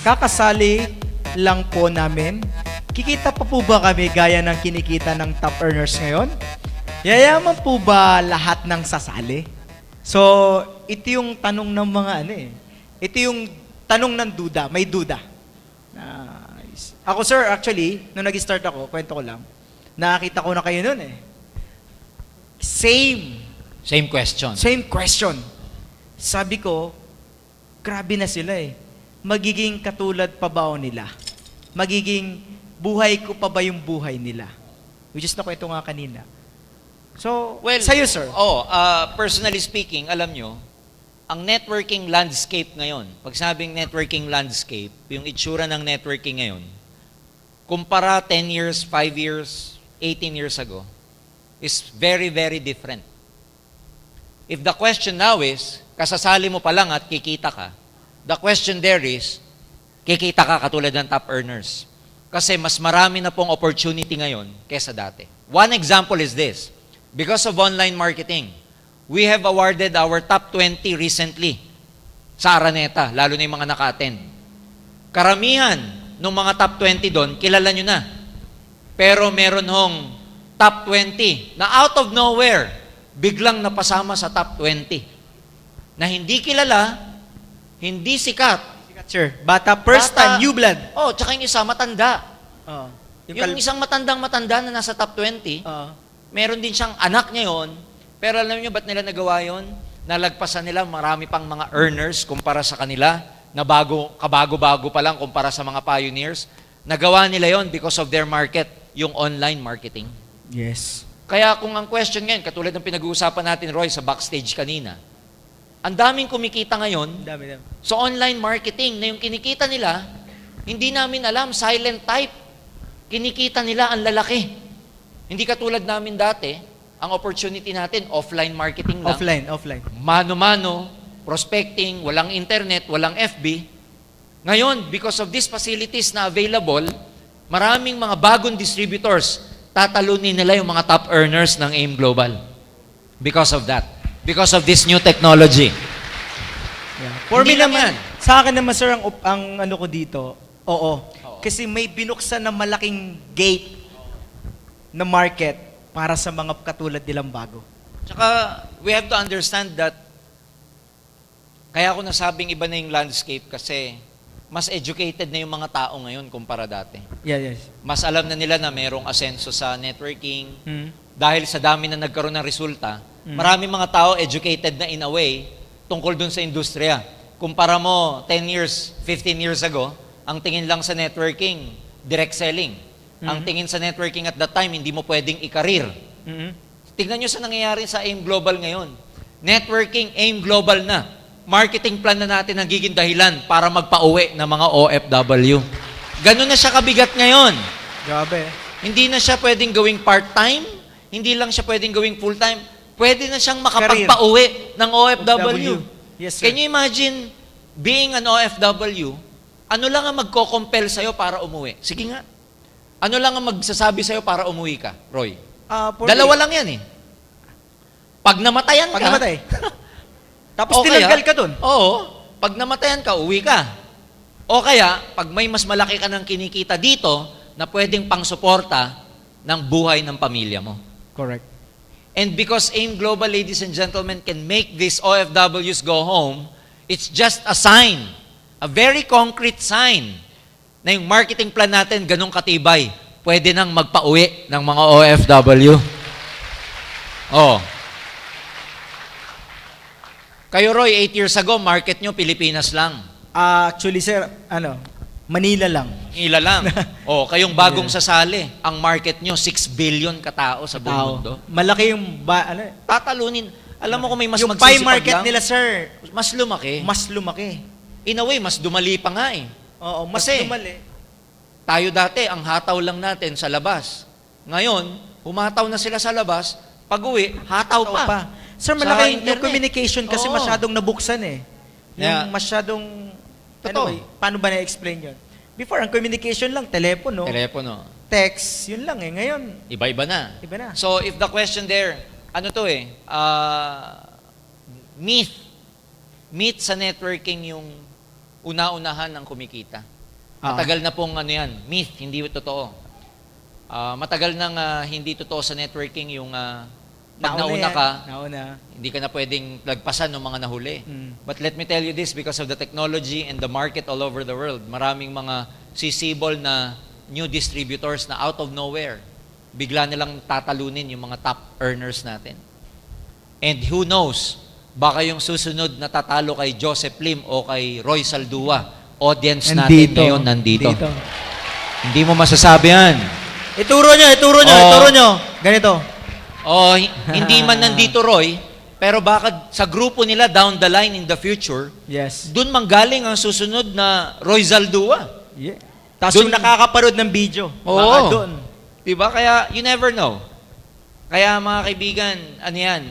kakasali lang po namin. Kikita pa po ba kami gaya ng kinikita ng top earners ngayon? Yayaman po ba lahat ng sasali? So, ito yung tanong ng mga ano eh. Ito yung tanong ng duda, may duda. Nice. Ako sir, actually, nung nag-start ako, kwento ko lang, nakakita ko na kayo nun eh. Same question. Same question. Sabi ko, grabe na sila eh. Magiging katulad pa ba o nila? Magiging buhay ko pa ba yung buhay nila? Which is nakwento nga kanina. So, Well, sa'yo sir. Personally speaking, alam nyo, ang networking landscape ngayon, pag sabing networking landscape, yung itsura ng networking ngayon, kumpara 10 years, 5 years, 18 years ago, is very, very different. If the question now is, kasasali mo pa lang at kikita ka, the question there is, kikita ka katulad ng top earners. Kasi mas marami na pong opportunity ngayon kesa dati. One example is this. Because of online marketing, we have awarded our top 20 recently sa Araneta, lalo na yung mga naka-attend. Karamihan ng mga top 20 doon, kilala nyo na. Pero meron hong top 20 na out of nowhere, biglang napasama sa top 20. Na hindi kilala, hindi sikat. Sir, bata, first time, new blood. Tsaka yung isa matanda. Oh, Yung isang matandang-matanda na nasa top 20, meron din siyang anak niya yun, pero alam niyo ba't nila nagawa yun? Nalagpasan nila marami pang mga earners kumpara sa kanila, na kabago-bago pa lang kumpara sa mga pioneers. Nagawa nila yon because of their market, yung online marketing. Yes. Kaya kung ang question ngayon, katulad ng pinag-uusapan natin, Roy, sa backstage kanina, ang daming kumikita ngayon Dami. sa online marketing na yung kinikita nila, hindi namin alam, silent type. Kinikita nila ang lalaki. Hindi katulad namin dati, ang opportunity natin, offline marketing lang. Offline. Mano-mano, prospecting, walang internet, walang FB. Ngayon, because of these facilities na available, maraming mga bagong distributors, tatalunin nila yung mga top earners ng AIM Global. Because of that. Because of this new technology. Yeah. For me Hindi lang naman, yan. sa akin naman sir, ang ano ko dito, oo. Kasi may binuksan na malaking gate na market para sa mga katulad nilang bago. Tsaka, we have to understand that kaya ako nasabing iba na yung landscape kasi mas educated na yung mga tao ngayon kumpara dati. Yes. Mas alam na nila na merong asenso sa networking. Dahil sa dami na nagkaroon ng resulta, maraming mga tao educated na in a way tungkol dun sa industriya. Kumpara mo 10 years, 15 years ago, ang tingin lang sa networking, direct selling. Ang tingin sa networking at that time, hindi mo pwedeng i-career. Tingnan nyo sa nangyayari sa AIM Global ngayon. Networking, AIM Global na. Marketing plan na natin ang giging dahilan para magpa-uwi ng mga OFW. Ganun na siya kabigat ngayon. Grabe. Hindi na siya pwedeng gawing part-time, hindi lang siya pwedeng gawing full-time, pwede na siyang makapagpa-uwi ng OFW. Yes, sir. Can you imagine being an OFW, ano lang ang magko-compel sa'yo para umuwi? Sige nga. Ano lang ang magsasabi sa'yo para umuwi ka, Roy? Dalawa lang yan eh. Pag namatayan ka, namatay. Tapos tinanggal ka dun. Oo. Pag namatayan ka, uwi ka. O kaya, pag may mas malaki ka ng kinikita dito, na pwedeng pang-suporta ng buhay ng pamilya mo. Correct. And because AIM Global, ladies and gentlemen, can make these OFWs go home, it's just a sign, a very concrete sign, na yung marketing plan natin ganong katibay, pwede nang magpa-uwi ng mga OFW. Kayo, Roy, 8 years ago, market nyo, Pilipinas lang. Actually, sir, Manila lang. Ila lang. Kayong bagong sasali, ang market nyo, 6 billion katao sa buong mundo. Malaki yung, Tatalunin. Alam mo kung may mas yung magsisipag pie market lang, nila, sir, mas lumaki. mas lumaki. In a way, mas dumali pa nga eh. Oo, mas Kasi, lumali. Tayo dati, ang hataw lang natin sa labas. Ngayon, humataw na sila sa labas, pag-uwi, hataw pa. Sir, Sa malaki yung internet. communication kasi Oo. masyadong nabuksan eh. Yeah. Yung masyadong, Totoo. anyway, paano ba na-explain yun? Before, ang communication lang, telepono, Telepono. text, yun lang eh. Ngayon, Iba-iba na. iba na. So, if the question there, myth sa networking yung una-unahan ng kumikita. Matagal na pong ano yan, myth, hindi totoo. Matagal nang hindi totoo sa networking yung pag nauna ka, hindi ka na pwedeng lagpasan ng mga nahuli. But let me tell you this, because of the technology and the market all over the world, maraming mga sisibol na new distributors na out of nowhere, bigla nilang tatalunin yung mga top earners natin. And who knows, baka yung susunod na tatalo kay Joseph Lim o kay Roy Saldua, audience natin ngayon nandito. Hindi mo masasabi yan. Ituro nyo. Ganito. Hindi man nandito Roy, pero baka sa grupo nila down the line in the future, Yes. dun manggaling ang susunod na Roy Saldua. Yeah. Tapos yung nakakaparod ng video. Baka doon. Diba? Kaya you never know. Kaya mga kaibigan, ano yan,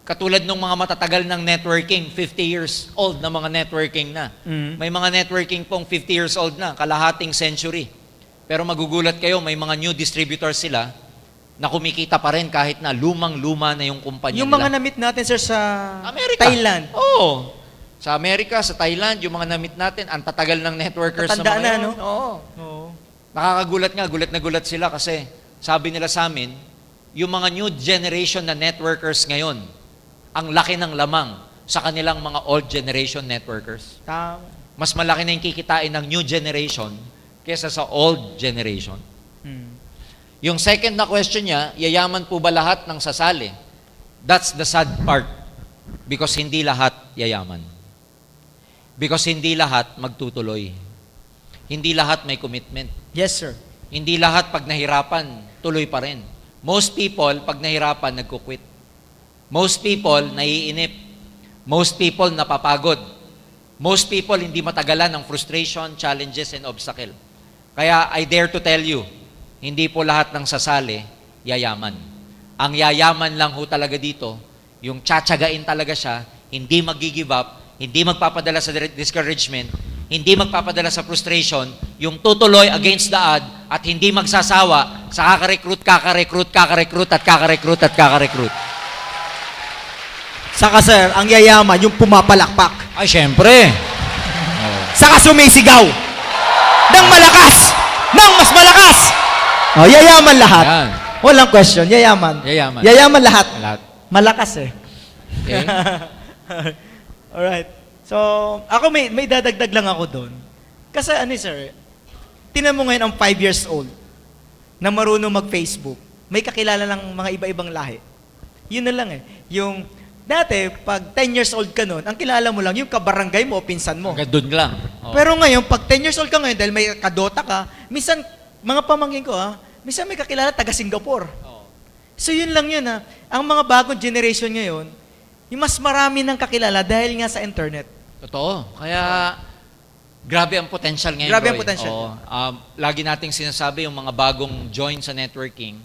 katulad ng mga matatagal ng networking, 50 years old na mga networking na. May mga networking pong 50 years old na, kalahating century. Pero magugulat kayo, may mga new distributors sila na kumikita pa rin kahit na lumang-luma na yung kumpanya Yung nila. mga na-meet natin, sir, sa Amerika. Thailand. Oo. Sa Amerika, sa Thailand, yung mga na-meet natin, ang tatagal ng networkers Tatanda na mga na, yun. no? Oo. Nakakagulat nga, gulat na gulat sila kasi sabi nila sa amin, yung mga new generation na networkers ngayon, ang laki ng lamang sa kanilang mga old generation networkers. Tama. Mas malaki na yung kikitain ng new generation kesa sa old generation. Yung second na question niya, yayaman po ba lahat ng sasali? That's the sad part. Because hindi lahat yayaman. Because hindi lahat magtutuloy. Hindi lahat may commitment. Yes, sir. Hindi lahat pag nahirapan, tuloy pa rin. Most people, pag nahirapan, nagkukwit. Most people, naiinip. Most people, napapagod. Most people, hindi matagalan ng frustration, challenges, and obstacle. Kaya, I dare to tell you, hindi po lahat ng sasali, yayaman. Ang yayaman lang ho talaga dito, yung tsatsagain talaga siya, hindi mag-give up, hindi magpapadala sa discouragement, hindi magpapadala sa frustration, yung tutuloy against the odd, at hindi magsasawa sa kakarecruit, Saka, sir, ang yayaman, yung pumapalakpak. Ay, syempre. Saka sumisigaw. Nang malakas! Nang mas malakas! Yayaman lahat. Yan. Walang question, yayaman. Yayaman. Yayaman lahat. Lahat. Malakas eh. Okay? Alright. So, ako may dadagdag lang ako doon. Kasi ano sir, tinan mo ngayon ang 5 years old na marunong mag-Facebook. May kakilala lang mga iba-ibang lahi. Yun na lang eh. Yung dati, pag 10 years old ka noon, ang kilala mo lang yung kabarangay mo o pinsan mo. Hanggang doon lang. Oh. Pero ngayon, pag 10 years old ka ngayon, dahil may kadota ka, minsan, mga pamangkin ko minsan may kakilala taga Singapore. Oh. So yun lang yun Ang mga bagong generation ngayon, yung mas marami ng kakilala dahil nga sa internet. Totoo. Kaya, grabe ang potential ngayon, Grabe ang Roy. potential. Oo. Lagi nating sinasabi yung mga bagong join sa networking,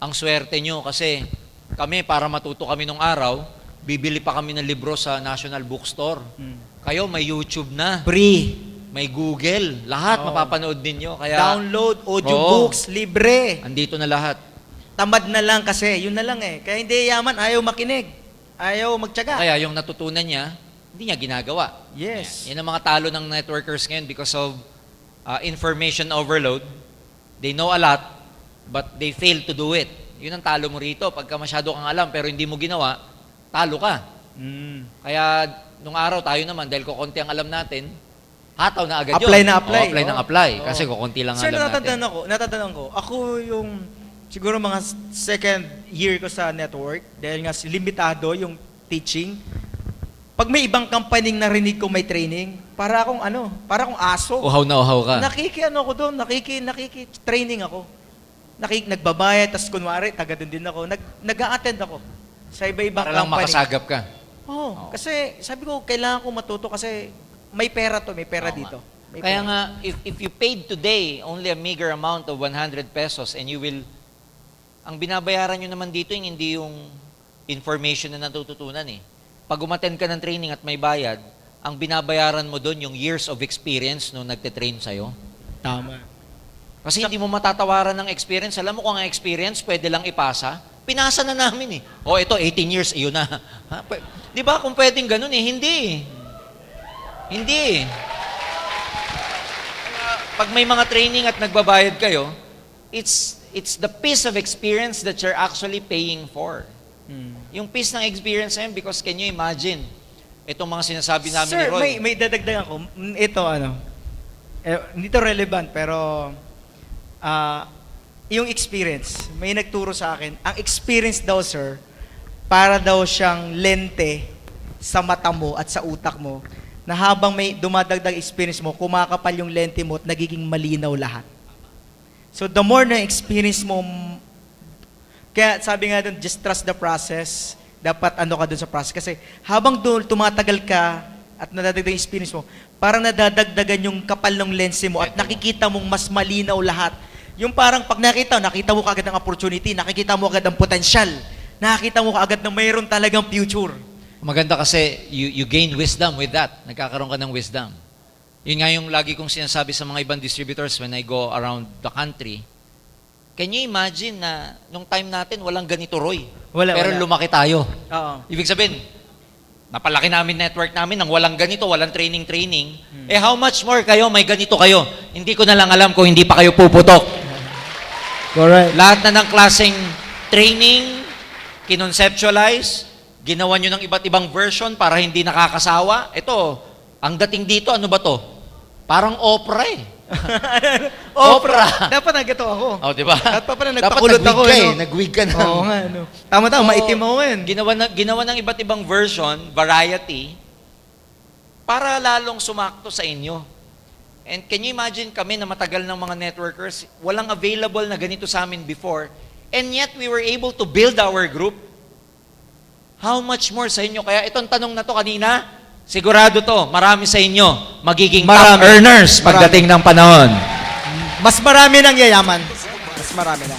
ang swerte nyo kasi kami, para matuto kami nung araw, bibili pa kami ng libro sa National Bookstore. Kayo, may YouTube na. Free. May Google. Lahat mapapanood ninyo. Kaya, Download, audiobooks, libre. andito na lahat. Tamad na lang kasi, yun na lang eh. Kaya hindi yaman, ayaw makinig. Ayaw magtyaga. Kaya yung natutunan niya, hindi niya ginagawa. Yes. Yan ang mga talo ng networkers ngayon because of information overload. They know a lot, but they fail to do it. Yun ang talo mo rito. Pagka masyado kang alam pero hindi mo ginawa, talo ka. Kaya nung araw tayo naman, dahil kukunti ang alam natin, hataw na agad Apply yun. na apply. Apply ng apply. Kasi kukunti lang ang Sir, alam natin. natatandaan ko, ako yung siguro mga second year ko sa network, dahil nga limitado yung teaching. Pag may ibang company narinig ko may training, para akong aso. Uhaw na uhaw ka. Ako doon, training ako. Nagbabayad, tas kunwari, taga doon din ako. Nag-a-attend ako sa iba-ibang Para lang company. makasagap ka. Kasi sabi ko, kailangan ko matuto kasi may pera dito. May Kaya pera. nga, if you paid today only a meager amount of 100 pesos and you will, ang binabayaran nyo naman dito yung hindi yung information na natututunan eh. Pag umattend ka ng training at may bayad, ang binabayaran mo doon yung years of experience nung nagte-train sa'yo. Tama. Kasi hindi mo matatawaran ng experience. Alam mo kung ang experience pwede lang ipasa, pinasa na namin eh. Ito 18 years, iyon na. Di ba kung pwedeng ganun eh? Hindi. Hindi. pag may mga training at nagbabayad kayo, it's the piece of experience that you're actually paying for. Yung piece ng experience na yun, because can you imagine, itong mga sinasabi namin ni Sir, Roy. may dadagdagan ako. Ito, hindi to relevant, pero yung experience, may nagturo sa akin, ang experience daw, sir, para daw siyang lente sa mata mo at sa utak mo, na habang may dumadagdag experience mo, kumakapal yung lente mo at nagiging malinaw lahat. So the more na experience mo, kaya sabi nga doon, just trust the process. Dapat ka doon sa process. Kasi habang doon tumatagal ka at nadadagdag yung experience mo, parang nadadagdagan yung kapal ng lens mo at nakikita mong mas malinaw lahat. Yung parang pag nakita mo kaagad ang opportunity, nakikita mo agad ang potensyal, nakikita mo kaagad na mayroon talagang future. Maganda kasi you gain wisdom with that. Nagkakaroon ka ng wisdom. Yun nga yung lagi kong sinasabi sa mga ibang distributors when I go around the country. Can you imagine na nung time natin walang ganito, Roy? Pero lumaki tayo. Oo. Ibig sabihin, napalaki namin network namin nang walang ganito, walang training. How much more kayo, may ganito kayo? Hindi ko na lang alam kung hindi pa kayo puputok. Correct. Lahat na ng klaseng training, kinonceptualize, ginawa nyo ng iba't ibang version para hindi nakakasawa. Ito, ang dating dito, ano ba to? Parang opera eh. Opera. Dapat nagito ako. Oh, di ba? Dapat pala nagpakulot ako. Nagwig ka na. Oo nga, Tama, maitim ako yan. Ginawa ng iba't ibang version, variety, para lalong sumakto sa inyo. And can you imagine kami na matagal ng mga networkers, walang available na ganito sa amin before, and yet we were able to build our group. How much more sa inyo? Kaya itong tanong na to kanina, sigurado to, marami sa inyo magiging top earners pagdating ng panahon. Mas marami nang yayaman. Mas marami na.